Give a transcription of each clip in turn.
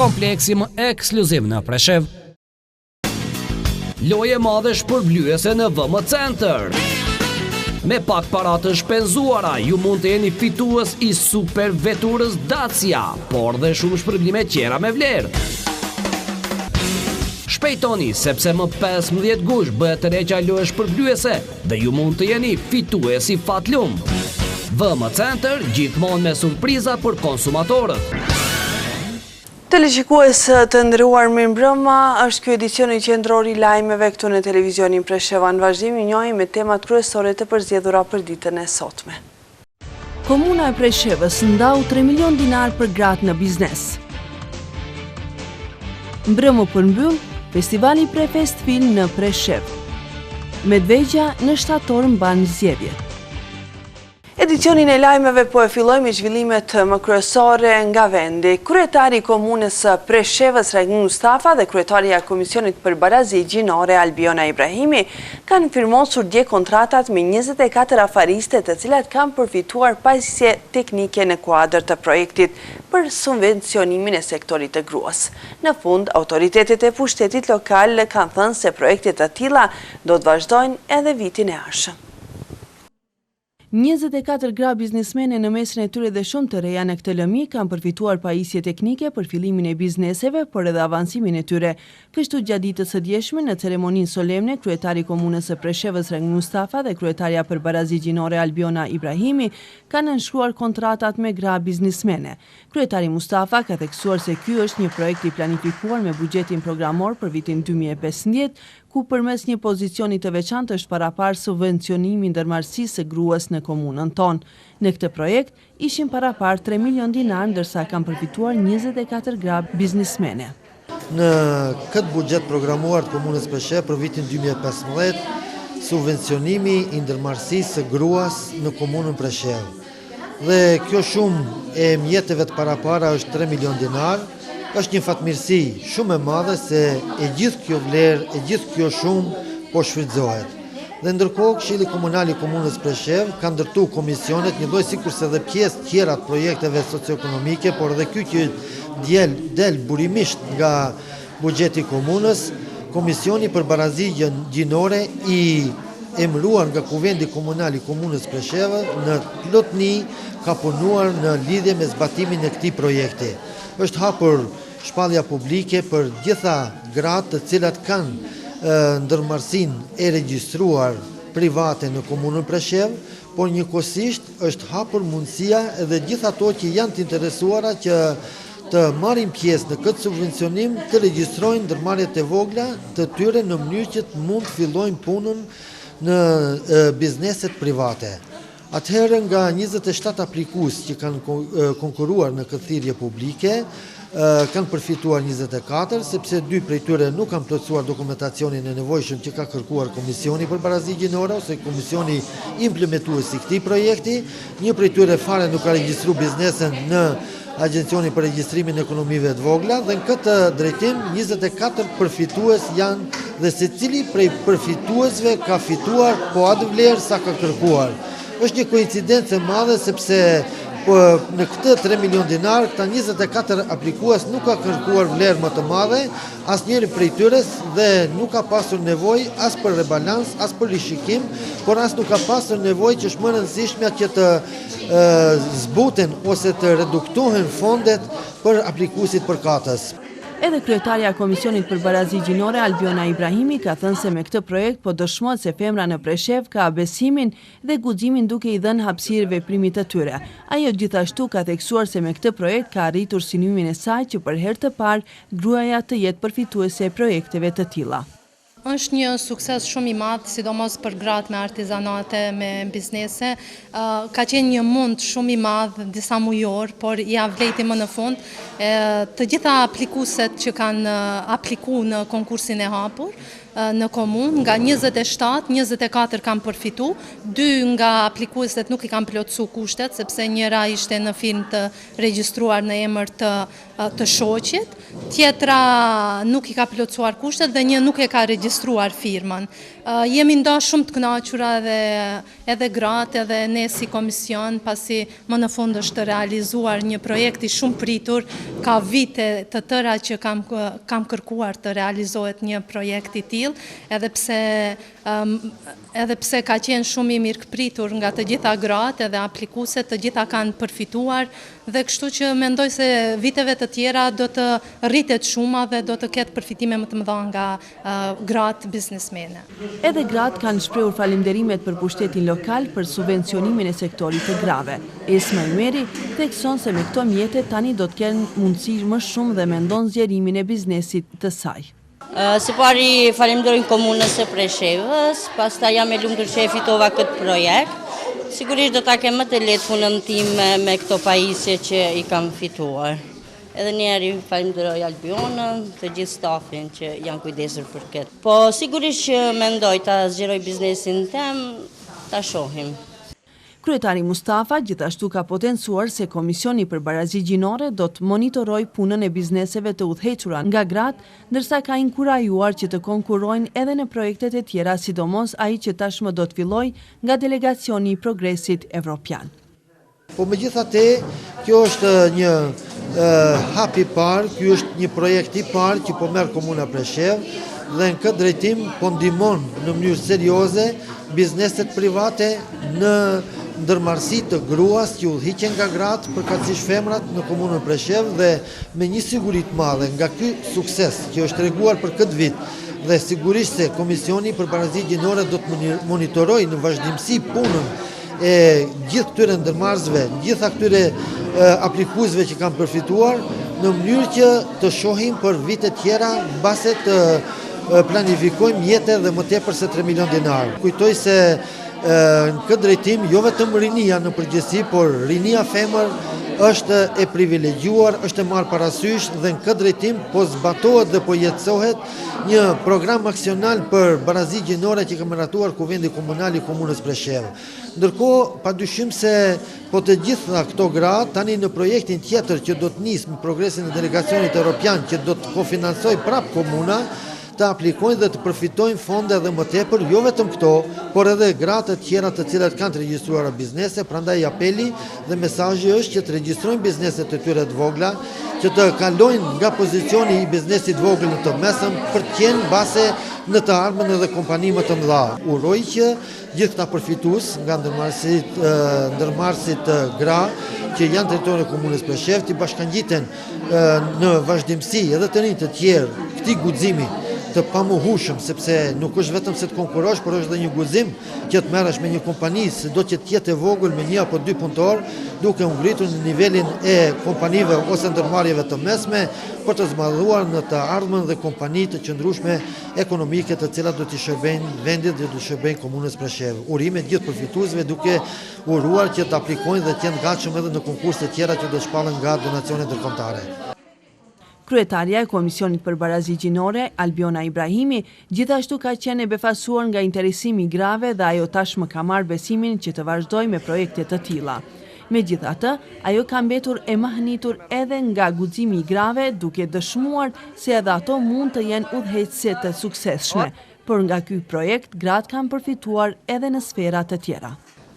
kompleksi më ekskluziv në Preshev. Lojë e madhe shpërblyese në VM Center. Me pak para të shpenzuara, ju mund të jeni fitues i super veturës Dacia, por dhe shumë shpërblime tjera me vlerë. Shpejtoni, sepse më 15 gush bëhet tërheqja e lojës shpërblyese dhe ju mund të jeni fitues i fatlum. VM Center, gjithmonë me surpriza për konsumatorët. Teleshikues të nderuar, mirëmbrëma, është ky edicioni qendror i lajmeve këtu në televizionin Preshev. Në vazhdim i njohim me temat kryesore të përzgjedhura për ditën e sotme. Komuna e Preshevës ndau 3 milion dinar për gratë në biznes. Mbrëmë përmbyll festivali Prefest Film në Preshev. Medvegja në shtator mban zgjedhjet. Edicionin e lajmeve po e fillojmë me zhvillimet më kryesore nga vendi. Kryetari i komunës së Preshevës Ragnin Mustafa dhe kryetaria e Komisionit për Barazi Gjinore Albiona Ibrahimi kanë firmosur dje kontratat me 24 afariste të cilat kanë përfituar pajisje teknike në kuadër të projektit për subvencionimin e sektorit të gruas. Në fund, autoritetet e pushtetit lokal kanë thënë se projekte të tilla do të vazhdojnë edhe vitin e ardhshëm. 24 gra biznesmene në mesin e tyre dhe shumë të reja në këtë lëmi kanë përfituar pajisje teknike për fillimin e bizneseve, por edhe avancimin e tyre. Kështu gjatë ditës së djeshme në ceremoninë solemne, kryetari i komunës së Preshevës Ragnin Mustafa dhe kryetaria për Barazi Gjinore Albiona Ibrahimi kanë nënshkruar kontratat me gra biznesmene. Kryetari Mustafa ka theksuar se ky është një projekt i planifikuar me buxhetin programor për vitin 2015, ku përmes një pozicioni të veçantë është parapar subvencionimi ndërmarrësisë së gruas në komunën tonë. Në këtë projekt ishin parapar 3 milion dinar, ndërsa kanë përfituar 24 gra biznesmene. Në këtë buxhet programuar të komunës Preshev për vitin 2015, subvencionimi i ndërmarrësisë së gruas në komunën Preshev. Dhe kjo shumë e mjeteve të parapara është 3 milion dinar, është një fatmirësi shumë e madhe se e gjithë kjo vlerë, e gjithë kjo shumë po shfrytëzohet. Dhe ndërkohë Këshilli Komunal i Komunës Preshev ka ndërtuar komisionet, një lloj sikurse edhe pjesë tjera të projekteve socioekonomike, por edhe ky që del burimisht nga buxheti i komunës, Komisioni për Barazi Gjinore i emëruar nga Kuvendi Komunal i Komunës Preshev në plotni ka punuar në lidhje me zbatimin e këtij projekti. Është hapur shpallja publike për gjitha gratë të cilat kanë ndërmarrësinë e regjistruar private në komunën Preshev, por njëkohësisht është hapur mundësia edhe gjithë ato që janë të interesuara që të marrin pjesë në këtë subvencionim të regjistrojnë ndërmarrjet e vogla të tyre në mënyrë që të mund të fillojnë punën në bizneset private. Atëherë nga 27 aplikues që kanë konkuruar në këtë thirrje publike, kanë përfituar 24, sepse 2 prej tyre nuk kanë plotësuar dokumentacionin e nevojshëm që ka kërkuar Komisioni për Barazi Gjinore ose komisioni implementues i këtij projekti. Një prej tyre fare nuk ka regjistruar biznesen në Agjencioni për Regjistrimin e Ekonomive të Vogla dhe në këtë drejtim 24 përfitues janë dhe secili prej përfituesve ka fituar po atë vlerë sa ka kërkuar. Është një koincidencë e madhe sepse në këtë 3 milion dinar, këta 24 aplikues nuk ka kërkuar vlerë më të madhe, asnjëri prej tyre dhe nuk ka pasur nevojë as për rebalans, as për rishikim, por as nuk ka pasur nevojë që është më e rëndësishme që të zbuten ose të reduktohen fondet për aplikuesit përkatës. Edhe kryetaria e Komisionit për Barazi Gjinore Albiona Ibrahimi ka thënë se me këtë projekt po dëshmohet se femra në Preshev ka besimin dhe guximin duke i dhënë hapësirë veprimit të tyre. Ajo gjithashtu ka theksuar se me këtë projekt ka arritur synimin e saj që për herë të parë gruaja të jetë përfituese e projekteve të tilla. Është një sukses shumë i madh, sidomos për gratë me artizanate, me biznese. Ka qenë një mund shumë i madh, disa mujor, por ja vlejti më në fund. Të gjitha aplikuesit që kanë aplikuar në konkursin e hapur në komunë, nga 27, 24 kanë përfitu, 2 nga aplikuesit nuk i kanë plotësuar kushtet, sepse njëra ishte në firmë të regjistruar në emër të të shoqit, tjetra nuk i ka plotësuar kushtet dhe një nuk e ka regjistruar firmën. Jemi nda shumë të kënaqura edhe gratë edhe ne si komision, pasi më në fund është realizuar një projekt i shumë pritur, ka vite të tëra që kam kërkuar të realizohet një projekt i tillë, edhe pse ka qenë shumë i mirëpritur nga të gjitha gratë edhe aplikueset, të gjitha kanë përfituar dhe kështu që mendoj se viteve të tjera do të rritet shuma dhe do të ketë përfitime më të mëdha nga gratë biznesmene. Edhe gratë kanë shprehur falënderimet për pushtetin lokal për subvencionimin e sektorit të grave. Esma Ymeri thekson se me këto mjete tani do të kenë mundësi më shumë dhe mendon zgjerimin e biznesit të saj. Së pari falenderoj komunës së Preshevës, pastaj jam e lumtur që e fitova këtë projekt. Sigurisht do ta kem më të lehtë punën time me këto pajisje që i kam fituar. Edhe njeri falenderoj Albionën, të gjithë stafin që janë kujdesur për këtë. Po sigurisht që mendoj ta zgjeroj biznesin tem, ta shohim. Kryetari Mustafa gjithashtu ka potencuar se Komisioni për Barazi Gjinore do të monitoroj punën e bizneseve të udhëhequra nga gratë, ndërsa ka inkurajuar që të konkurrojnë edhe në projektet e tjera, sidomos ai që tashmë do të fillojë nga delegacioni i Progresit Evropian. Po megjithatë, kjo është një hap i parë, ky është një projekt i parë që po merr Komuna Preshev dhe në këtë drejtim po ndihmon në mënyrë serioze bizneset private në ndërmarrësi të gruas që udhëhiqen nga gratë, përkatësisht femrat në Komunën Preshev dhe me një siguri të madhe nga ky sukses që është treguar për këtë vit dhe sigurisht se Komisioni për Barazi Gjinore do të monitorojë në vazhdimsi punën e gjithë këtyre ndërmarrësve, gjitha këtyre aplikuesve që kanë përfituar në mënyrë që të shohim për vite tjera mbase të planifikojmë mjete dhe më tepër se 3 milion dinar. Kujtoj se në këtë drejtim jo vetëm rinia në përgjithësi, por rinia femër është e privilegjuar, është e marrë parasysh dhe në këtë drejtim po zbatohet dhe po jetësohet një program aksional për Barazi Gjinore që ka miratuar Kuvendi Komunal i Komunës Preshev. Ndërkohë, padyshim se po të gjitha këto gratë tani në projektin tjetër që do të nisë me progresin e delegacionit evropian që do të kofinancojë prap komuna, të aplikojnë dhe të përfitojnë fonde dhe më tepër, jo vetëm këto, por edhe gratë të tjera të cilat kanë të regjistruara biznese, prandaj apeli dhe mesazhi është që të regjistrojnë bizneset të tyre të vogla, që të kalojnë nga pozicioni i biznesit vogël në të mesëm për të qenë base në të ardhmen edhe kompani më të mëdha. Uroj që gjithë këta përfitues nga ndërmarrësit gra që janë territorin e Komunës Preshev të bashkangjiten në vazhdimsi edhe të rinj të tjerë këtij guximi të pamohueshëm, sepse nuk është vetëm se të konkurrosh, por është edhe një guxim që të merresh me një kompani, sido që të jetë e vogël me 1 apo 2 punëtor, duke u ngritur në nivelin e kompanive ose ndërmarrjeve të mesme për të zmadhuar në të ardhmen dhe kompani të qëndrueshme ekonomike të cilat do t'i shërbejnë vendit dhe do t'i shërbejnë Komunës Preshev. Urime gjithë përfituesve duke uruar që të aplikojnë dhe të jenë gatshëm edhe në konkurse tjera që do të shpallen nga donacione ndërkombëtare. Kryetaria e Komisionit për Barazi Gjinore, Albiona Ibrahimi, gjithashtu ka qenë e befasuar nga interesimi grave dhe ajo tashmë ka marrë besimin që të vazhdojë me projekte të tilla. Megjithatë, ajo ka mbetur e mahnitur edhe nga guximi i grave, duke dëshmuar se edhe ato mund të jenë udhëheqëse të suksesshme, por nga ky projekt gratë kanë përfituar edhe në sfera të tjera.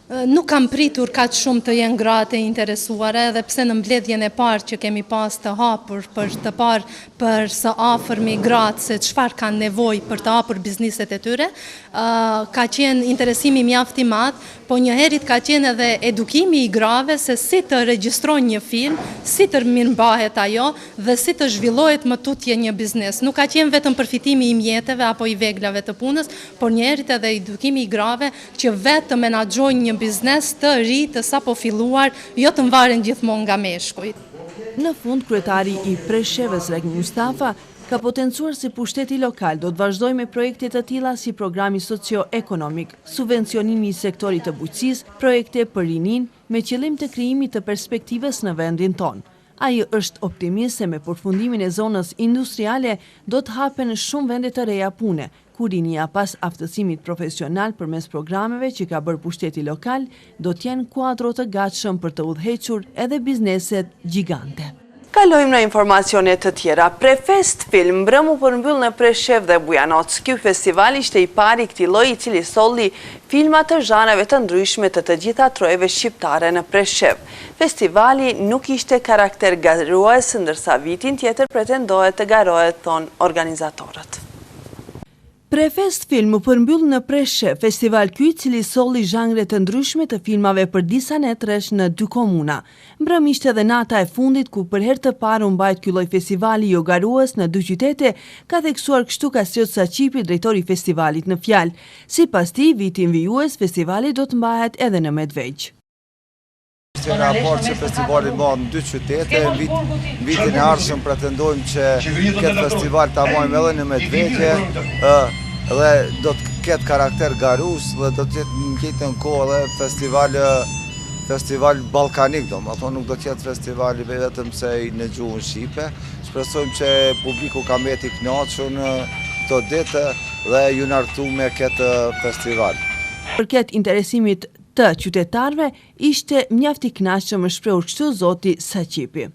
Nuk kam pritur kaq shumë të jenë gratë e interesuara, edhe pse në mbledhjen e parë që kemi pas të hapur për të parë për së afërmi gratë se çfarë kanë nevojë për të hapur bizneset e tyre, ka qenë interesimi mjaft i madh, po njëherët ka qenë edhe edukimi i grave se si të regjistrojnë një firmë, si të mirëmbahet ajo dhe si të zhvillohet më tutje një biznes. Nuk ka qenë vetëm përfitimi i mjeteve apo i veglave të punës, por njëherët edhe edukimi i grave që vetë të menaxhojnë një biznes të ri të sapo filluar, jo të mbaren gjithmonë nga meshkujt. Në fund, kryetari i Preshevës Regni Mustafa ka potencuar se pushteti lokal do të vazhdojë me projekte të tilla si programi socio-ekonomik, subvencionimi i sektorit të bujqësisë, projekte për rinin me qëllim të krijimit të perspektivës në vendin tonë. Ai është optimist se me përfundimin e zonës industriale do të hapen shumë vende të reja pune, ku rinia pas aftësimit profesional përmes programeve që ka bërë pushteti lokal do të jenë kuadro të gatshëm për të udhëhequr edhe bizneset gjigante. Kalojmë në informacionet të tjera. Prefest Film mbrëmu përmbyll në Preshev dhe Bujanoc. Ky festival ishte i pari i këtij lloji i cili solli filma të zhanreve të ndryshme të gjitha trojeve shqiptare në Preshev. Festivali nuk ishte karakter garues, ndërsa vitin tjetër pretendohet të garohet, thon organizatorët. Prefest Film u përmbyll në Preshev, festival ky i cili solli zhanre të ndryshme të filmave për disa netresh në 2 komuna. Mbrëm ishte edhe nata e fundit ku për herë të parë u mbajt ky lloj festivali jo garues në 2 qytete, ka theksuar kështu Kastriot Saqipi, drejtori i festivalit në fjalë. Sipas tij, vitin vijues festivali do të mbahet edhe në Medvegjë. Nga parë që festivali mbahet në 2 qytete, vitin e ardhshëm pretendojmë që këtë festival ta marrim edhe në Medvegjë dhe do të ketë karakter garus dhe do të jetë në njëjtën kohë edhe festival ballkanik, domethënë nuk do të jetë festivali vetëm se në gjuhën shqipe. Shpresojmë që publiku ka mbeti i kënaqur në këto ditë dhe ju nartu me këtë festival. Përket interesimit të qytetarëve, ishte mjaft i kënaqshëm, shprehur kështu zoti Saqipi.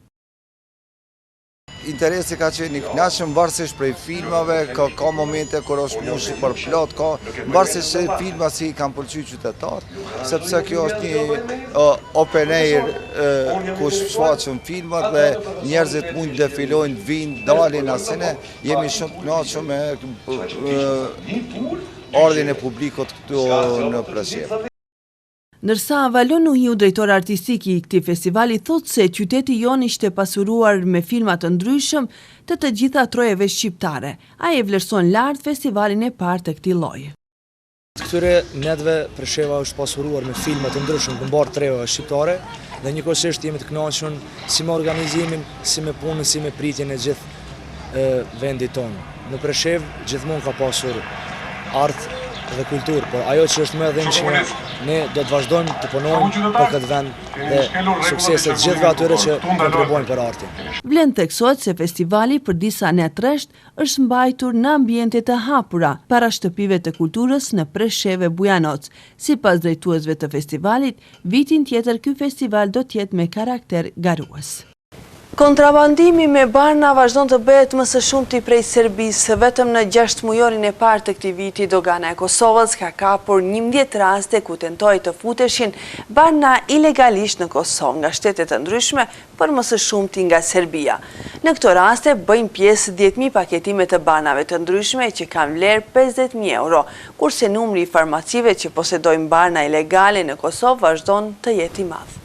Interesi ka qenë i kënaqshëm varësisht prej filmave, ka momente kur është mushi për plot, varësisht se filma si i kanë pëlqyer qytetarët, sepse kjo është një open air ku shfaqen filmat dhe njerëzit mund të defilojnë, vinë, dalin asine, jemi shumë të kënaqur me ardhin e publikut këtu në Preshev. Ndërsa Valon Nuhiu, drejtor artistik i këtij festivali, thotë se qyteti jon ishte pasuruar me filma të ndryshëm të gjitha trojeve shqiptare. Ai e vlerëson lart festivalin e parë të këtij lloji. Këtyre netëve Presheva është pasuruar me filma të ndryshëm të mbar treve shqiptare dhe njëkohësisht jemi të kënaqur si me organizimin, si me punën, si me pritjen e gjithë vendit tonë. Në Preshev gjithmonë ka pasur art dhe kulturë, por ajo që është më e dhimbshme, ne do të vazhdojmë të punojmë për këtë vend dhe sukseset gjithëve atyre që kontribuojnë për artin. Vlen theksohet se festivali për disa netresh është mbajtur në ambiente të hapura para shtëpive të kulturës në Preshev e Bujanoc. Sipas drejtuesve të festivalit, vitin tjetër ky festival do të jetë me karakter garues. Kontrabandimi me barna vazhdon të bëhet më së shumti prej Serbisë. Vetëm në 6 mujorin e parë të këtij viti, dogana e Kosovës ka kapur 11 raste ku tentoi të futeshin barna ilegalisht në Kosovë nga shtete të ndryshme, por më së shumti nga Serbia. Në këto raste bëjnë pjesë 10.000 paketime të barnave të ndryshme që kanë vlerë 50.000 euro, kurse numri i farmacive që posedojnë barna ilegale në Kosovë vazhdon të jetë i madh.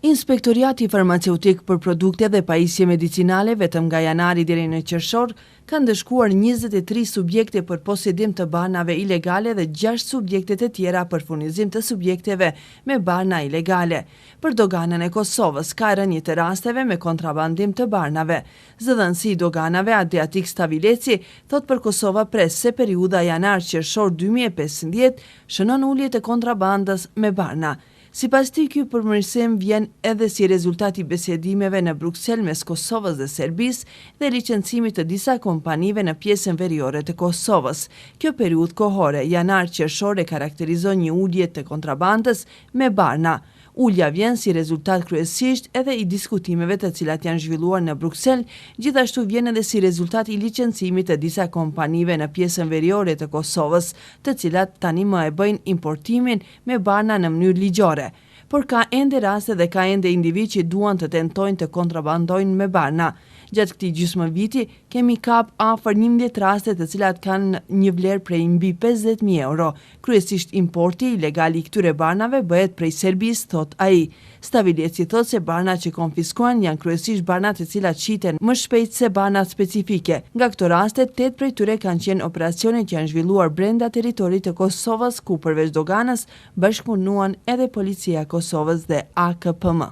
Inspektoriati farmaceutik për produkte dhe pajisje medicinale vetëm nga janari deri në qershor ka ndëshkuar 23 subjekte për posedim të barnave ilegale dhe 6 subjekte të tjera për furnizim të subjekteve me barna ilegale. Për doganën e Kosovës ka rënje të rasteve me kontrabandim të barnave. Zëdhënësi i doganave Adriatik Stavileci thot për Kosova Press se periudha janar-qershor 2015 shënon ulje të kontrabandës me barna. Sipas tij, ky përmirësim vjen edhe si rezultati bisedimeve në Bruksel mes Kosovës dhe Serbisë dhe licencimit të disa kompanive në pjesën veriore të Kosovës. Kjo periudhë kohore janar-qershor karakterizon një ulje të kontrabandës me barna. Ulja vjen si rezultat kryesisht edhe i diskutimeve të cilat janë zhvilluar në Bruksel, gjithashtu vjen edhe si rezultat i licencimit të disa kompanive në pjesën veriore të Kosovës, të cilat tani më e bëjnë importimin me barna në mënyrë ligjore. Por ka ende raste dhe ka ende individ që duan të tentojnë të kontrabandojnë me barna. Gjatë këtij gjysmë viti kemi kap afër 11 raste të cilat kanë një vlerë prej mbi 50.000 euro. Kryesisht importi ilegal i këtyre barnave bëhet prej Serbisë, thot ai. Stavileci thot se barnat që konfiskohen janë kryesisht barnat të cilat shiten më shpejt se barnat specifike. Nga këto raste, 8 prej tyre kanë qenë operacione që janë zhvilluar brenda territorit të Kosovës, ku përveç doganës bashkëpunuan edhe policia e Kosovës dhe AKPM.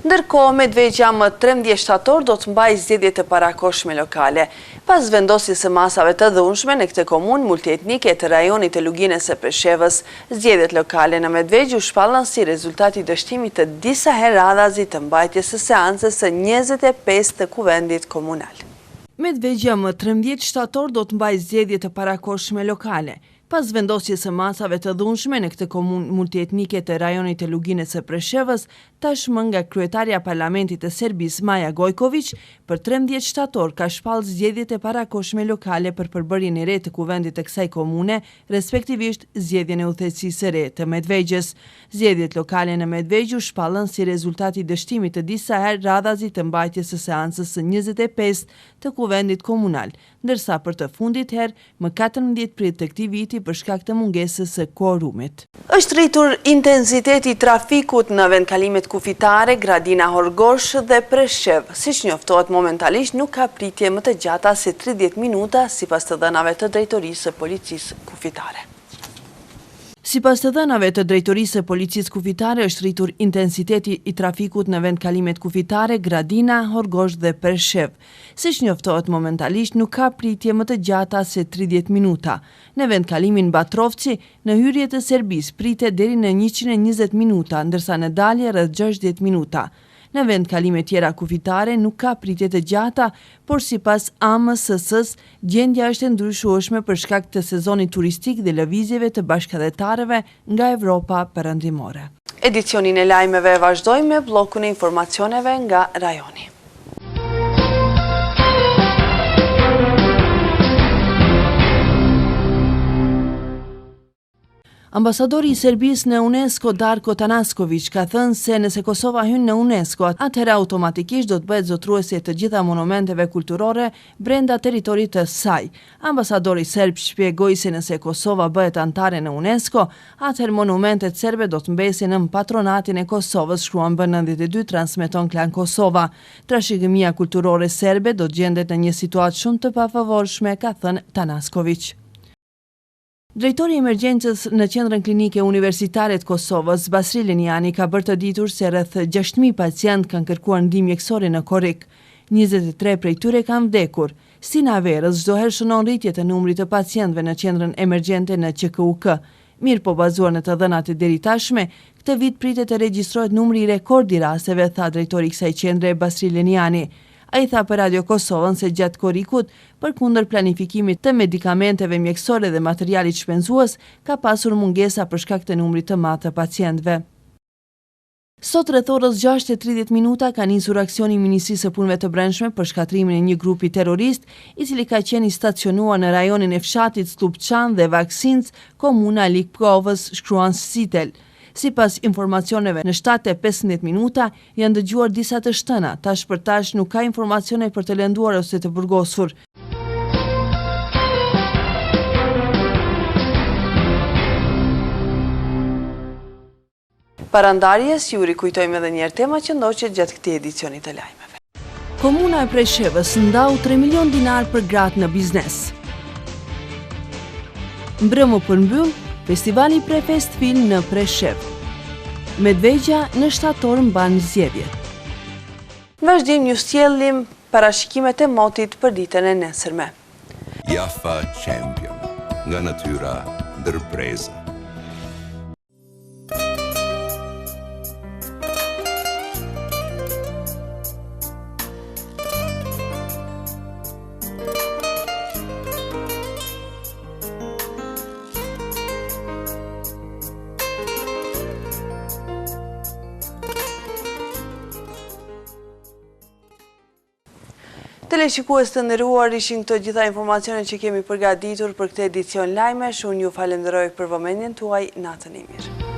Ndërkohë, Medvegjja më 13 shtator do të mbajë zgjedhje të parakohshme lokale. Pas vendosjes së masave të dhunshme në këtë komunë multietnike të rajonit të Luginës së Preshevës, zgjedhjet lokale në Medvegjë u shpallën si rezultati i dështimit të disa herradhazi të mbajtjes së seancës së 25 të kuvendit komunal. Medvegjja më 13 shtator do të mbajë zgjedhje të parakohshme lokale. Pas vendosjes së masave të dhunshme në këtë komunë multietnike të rajonit të Luginës së Preshevës, tashmë nga kryetarja Parlamentit të Serbisë Maja Gojković, për 13 shtator ka shpallë zgjedhjet e parakohshme lokale për përbërjen e re të kuvendit të kësaj komune, respektivisht zgjedhjen e udhëheqësisë së re të Medvegjes. Zgjedhjet lokale në Medvegj u shpallën si rezultati i dështimit të disa herë radhazi të mbajtjes së seancës së 25 të kuvendit komunal, ndërsa për të fundit herë më 14 prit të këtij viti për shkak të mungesës së kuorumit. Është rritur intensiteti i trafikut në vendkalimet kufitare, Gradina, Horgosh dhe Preshev. Siç njoftohet momentalisht, nuk ka pritje më të gjata se 30 minuta sipas të dhënave të drejtorisë së policisë kufitare. Sipas të dhënave të drejtorisë së policisë kufitare, është rritur intensiteti i trafikut në vendkalimet kufitare, Gradina, Horgosh dhe Preshev. Siç njoftohet momentalisht, nuk ka pritje më të gjata se 30 minuta. Në vendkalimin Batrovci, në hyrje të Serbisë pritet deri në 120 minuta, ndërsa në dalje rreth 60 minuta. Në vendkalime tjera kufitare nuk ka pritje të gjata, por sipas AMSS-s, gjendja është e ndryshueshme për shkak të sezonit turistik dhe lëvizjeve të bashkëdhetarëve nga Evropa perëndimore. Edicionin e lajmeve vazhdojmë me bllokun e informacioneve nga rajoni. Ambasadori i Serbisë në UNESCO Darko Tanasković ka thënë se nëse Kosova hyn në UNESCO, atëherë automatikisht do të bëhet zotruese të gjitha monumenteve kulturore brenda territorit të saj. Ambasadori serb shpjegoi se nëse Kosova bëhet antare në UNESCO, atëherë monumentet serbe do të mbesin në patronatin e Kosovës, shkruan B92 transmeton Klan Kosova. Trashëgimia kulturore serbe do të gjendet në një situatë shumë të pafavorshme, ka thënë Tanasković. Drejtori i emergjencës në Qendrën Klinike Universitare të Kosovës, Basri Leniani, ka bërë të ditur se rreth 6.000 pacient kanë kërkuar ndihmë mjekësore në Korrik. 23 prej tyre kanë vdekur. Sina Verës çdo herë shënon rritje të numrit të pacientëve në qendrën emergjente në QKUK. Mirë po bazuar në të dhënat e deri tashme, këtë vit pritet të regjistrohet numri i rekord i rasteve, tha drejtori i kësaj qendre Basri Leniani. A i tha për Radio Kosovën se gjatë korrikut, përkundër planifikimit të medikamenteve mjekësore dhe materialit shpenzues, ka pasur mungesa për shkak të numrit të madh të pacientëve. Sot rreth orës 6:30 minuta ka nisur aksioni i Ministrisë së Punëve të Brendshme për shkatrimin e një grupi terrorist, i cili ka qenë i stacionuar në rajonin e fshatit Slupçan dhe Vaksinc, komuna Likpovës, shkruan Sitel. Sipas informacioneve, në 7:15 minuta janë dëgjuar disa të shtëna, tash për tash nuk ka informacione për të lënduar ose të burgosur. Parandarjes, ju rikujtojmë edhe njerë tema që ndoqet gjatë këtij edicioni të lajmeve. Komuna e Preshevës ndau 3 milion dinar për gratë në biznes. Mbrëmë përmbyll Festivali Prefest Film në Preshev. Medvegja në shtator mban zgjedhjet. Në vazhdim ju sjellim parashikimet e motit për ditën e nesërme. Jafa Champion, nga natyra ndërpreza. Teleshikues të nderuar, ishin këto gjitha informacionet që kemi përgatitur për këtë edicion lajmesh. Unë ju falenderoj për vëmendjen tuaj, natën e mirë.